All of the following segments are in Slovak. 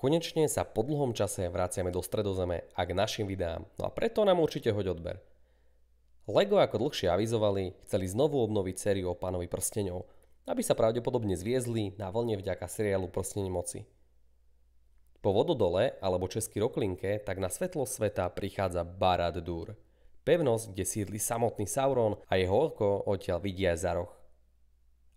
Konečne sa po dlhom čase vraciame do Stredozeme a k našim videám, no a preto nám určite hoď odber. Lego ako dlhšie avizovali, chceli znovu obnoviť sériu o Pánovi prsteňov, aby sa pravdepodobne zviezli na vlne vďaka seriálu Prstene moci. Po Vododole alebo český Roklinke tak na svetlo sveta prichádza Barad-dûr, pevnosť, kde sídli samotný Sauron a jeho oko odtiaľ vidí aj za roh.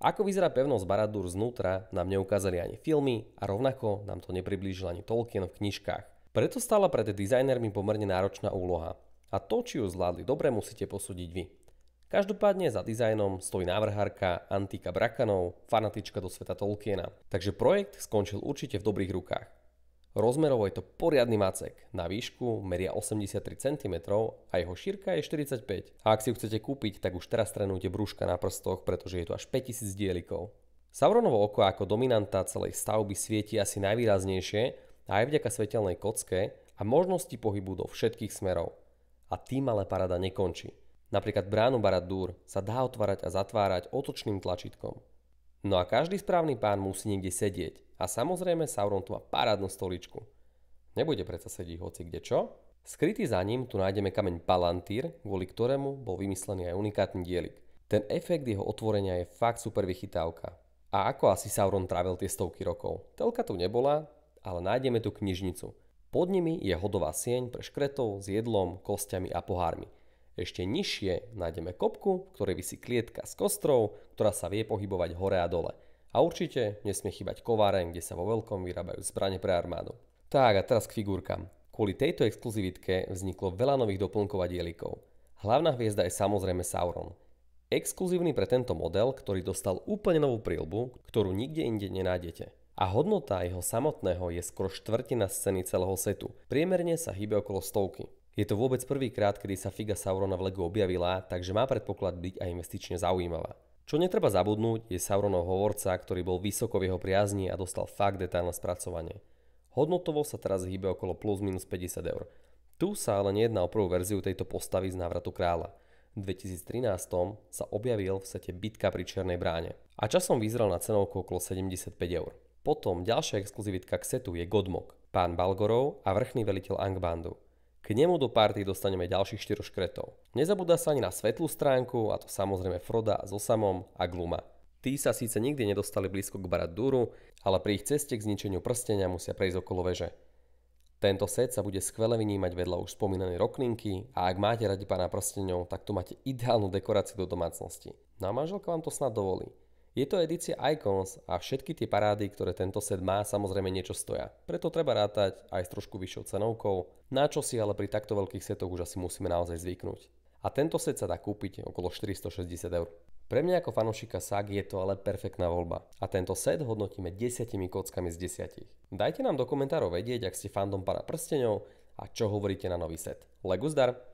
Ako vyzerá pevnosť Barad-dûr znútra, nám neukázali ani filmy a rovnako nám to nepriblížil ani Tolkien v knižkách. Preto stála pred dizajnermi pomerne náročná úloha. A to, či ju zvládli dobre, musíte posúdiť vy. Každopádne za dizajnom stojí návrhárka Antika Brakanov, fanatička do sveta Tolkiena. Takže projekt skončil určite v dobrých rukách. Rozmerovo je to poriadny macek, na výšku meria 83 cm a jeho šírka je 45. A ak si ju chcete kúpiť, tak už teraz trénujte brúška na prstoch, pretože je to až 5000 dielikov. Sauronovo oko ako dominanta celej stavby svieti asi najvýraznejšie aj vďaka svetelnej kocke a možnosti pohybu do všetkých smerov. A tým ale paráda nekončí. Napríklad bránu Barad-dûr sa dá otvárať a zatvárať otočným tlačítkom. No a každý správny pán musí niekde sedieť. A samozrejme Sauron tu má parádnu stoličku. Nebude predsa sedieť hoci kde čo? Skrytý za ním tu nájdeme kameň Palantír, kvôli ktorému bol vymyslený aj unikátny dielik. Ten efekt jeho otvorenia je fakt super vychytávka. A ako asi Sauron trávil tie stovky rokov? Telka tu nebola, ale nájdeme tu knižnicu. Pod nimi je hodová sieň pre škretov s jedlom, kostiami a pohármi. Ešte nižšie nájdeme kopku, v ktorej visí klietka s kostrou, ktorá sa vie pohybovať hore a dole. A určite nesmie chýbať kováreň, kde sa vo veľkom vyrábajú zbrane pre armádu. Tak a teraz k figurkám. Kvôli tejto exkluzivitke vzniklo veľa nových doplnkov a dielikov. Hlavná hviezda je samozrejme Sauron. Exkluzívny pre tento model, ktorý dostal úplne novú príľbu, ktorú nikde inde nenájdete. A hodnota jeho samotného je skoro štvrtina z ceny celého setu. Priemerne sa hýbe okolo 100. Je to vôbec prvýkrát, kedy sa figa Saurona v Lego objavila, takže má predpoklad byť aj investične zaujímavá. Čo netreba zabudnúť, je Sauronov hovorca, ktorý bol vysoko v jeho priazni a dostal fakt detailné spracovanie. Hodnotovo sa teraz hýbe okolo plus minus 50 eur. Tu sa ale nejedná o prvú verziu tejto postavy z Návratu kráľa. V 2013 sa objavil v sete Bitka pri Čiernej bráne a časom vyzeral na cenovku okolo 75 eur. Potom ďalšia exkluzivitka k setu je Godmok, pán Balgorov a vrchný veliteľ Angbandu. K nemu do party dostaneme ďalších 4 škretov. Nezabúda sa ani na svetlú stránku, a to samozrejme Froda s Osamom a Gluma. Tí sa síce nikdy nedostali blízko k Barad-dûru, ale pri ich ceste k zničeniu prstenia musia prejsť okolo veže. Tento set sa bude skvele vynímať vedľa už spomínanej Roklinky a ak máte radi Pána prsteňov, tak tu máte ideálnu dekoráciu do domácnosti. No a manželka vám to snad dovolí. Je to edícia Icons a všetky tie parády, ktoré tento set má, samozrejme niečo stoja. Preto treba rátať aj s trošku vyššou cenovkou, na čo si ale pri takto veľkých setoch už asi musíme naozaj zvyknúť. A tento set sa dá kúpiť okolo 460 eur. Pre mňa ako fanúšika sag je to ale perfektná voľba. A tento set hodnotíme 10 kockami z 10. Dajte nám do komentárov vedieť, ak ste fandom Pána prsteňov a čo hovoríte na nový set. Lego zdar!